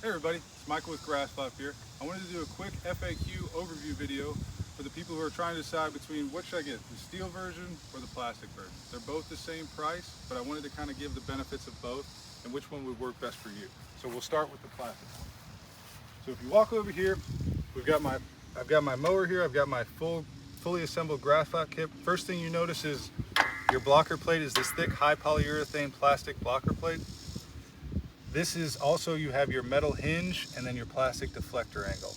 Hey everybody, it's Michael with GrassFlap here. I wanted to do a quick FAQ overview video for the people who are trying to decide between what should I get, the steel version or the plastic version. They're both the same price, but I wanted to kind of give the benefits of both and which one would work best for you. So we'll start with the plastic one. So if you walk over here, I've got my mower here, I've got my fully assembled GrassFlap kit. First thing you notice is your blocker plate is this thick high polyurethane plastic blocker plate. This is also, you have your metal hinge and then your plastic deflector angle.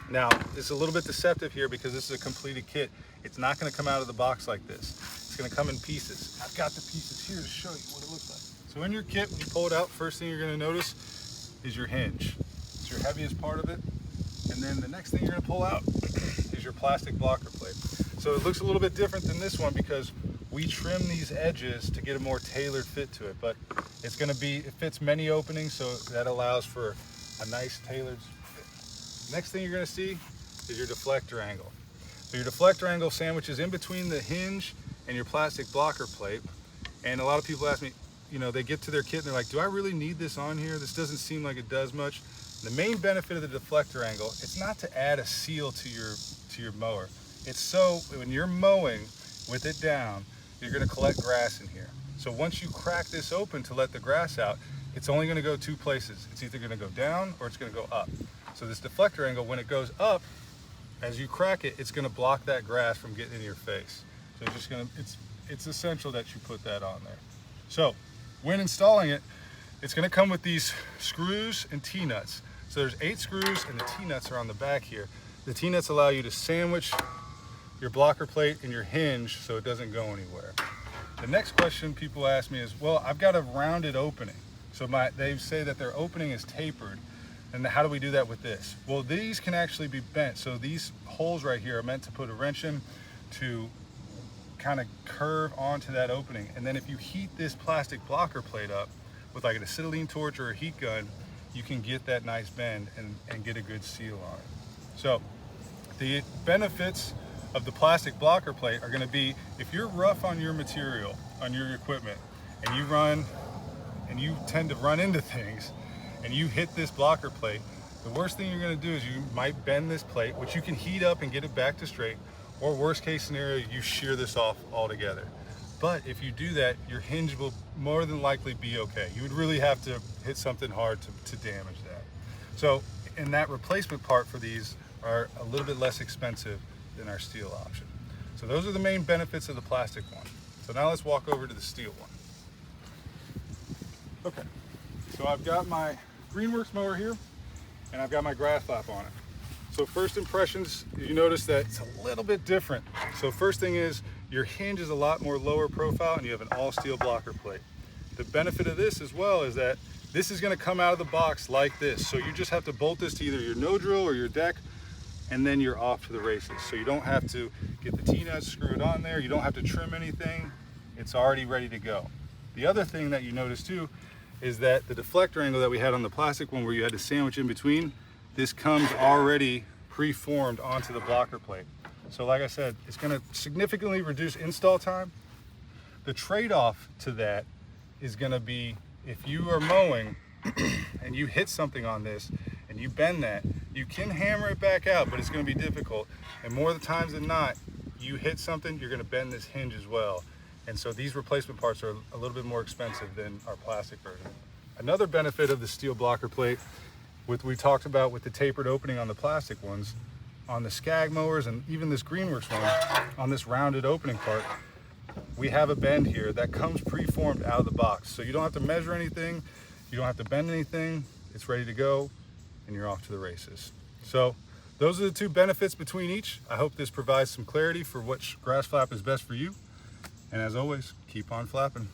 Now, it's a little bit deceptive here because this is a completed kit. It's not gonna come out of the box like this. It's gonna come in pieces. I've got the pieces here to show you what it looks like. So in your kit, when you pull it out, first thing you're gonna notice is your hinge. It's your heaviest part of it. And then the next thing you're gonna pull out is your plastic blocker plate. So it looks a little bit different than this one because we trim these edges to get a more tailored fit to it, but it fits many openings, so that allows for a nice tailored fit. Next thing you're gonna see is your deflector angle. So your deflector angle sandwiches in between the hinge and your plastic blocker plate. And a lot of people ask me, they get to their kit and they're like, do I really need this on here? This doesn't seem like it does much. The main benefit of the deflector angle, it's not to add a seal to your mower. It's so when you're mowing with it down, you're gonna collect grass in here. So once you crack this open to let the grass out, it's only gonna go two places. It's either gonna go down or it's gonna go up. So this deflector angle, when it goes up, as you crack it, it's gonna block that grass from getting in your face. So it's essential that you put that on there. So when installing it, it's gonna come with these screws and T-nuts. So there's 8 screws and the T-nuts are on the back here. The T-nuts allow you to sandwich your blocker plate and your hinge so it doesn't go anywhere. The next question people ask me is, well, I've got a rounded opening. So they say that their opening is tapered. And how do we do that with this? Well, these can actually be bent. So these holes right here are meant to put a wrench in to kind of curve onto that opening. And then if you heat this plastic blocker plate up with like an acetylene torch or a heat gun, you can get that nice bend and get a good seal on it. So the benefits of the plastic blocker plate are going to be, if you're rough on your material, on your equipment, and you tend to run into things and you hit this blocker plate, the worst thing you're going to do is you might bend this plate, which you can heat up and get it back to straight, or worst case scenario, you shear this off altogether. But if you do that, your hinge will more than likely be okay. You would really have to hit something hard to damage that. So, and that replacement part for these are a little bit less expensive than our steel option. So those are the main benefits of the plastic one. So now let's walk over to the steel one. Okay, so I've got my Greenworks mower here and I've got my GrassFlap on it. So first impressions, you notice that it's a little bit different. So first thing is your hinge is a lot more lower profile and you have an all steel blocker plate. The benefit of this as well is that this is going to come out of the box like this. So you just have to bolt this to either your no drill or your deck, and then you're off to the races. So you don't have to get the T-nuts screwed on there. You don't have to trim anything. It's already ready to go. The other thing that you notice too is that the deflector angle that we had on the plastic one where you had to sandwich in between, this comes already pre-formed onto the blocker plate. So like I said, it's gonna significantly reduce install time. The trade-off to that is gonna be if you are mowing and you hit something on this and you bend that, you can hammer it back out, but it's going to be difficult. And more of the times than not, you hit something, you're going to bend this hinge as well. And so these replacement parts are a little bit more expensive than our plastic version. Another benefit of the steel blocker plate, we talked about with the tapered opening on the plastic ones, on the Skag mowers and even this Greenworks one, on this rounded opening part, we have a bend here that comes pre-formed out of the box. So you don't have to measure anything, you don't have to bend anything, it's ready to go, and you're off to the races. So those are the two benefits between each. I hope this provides some clarity for which GrassFlap is best for you. And as always, keep on flapping.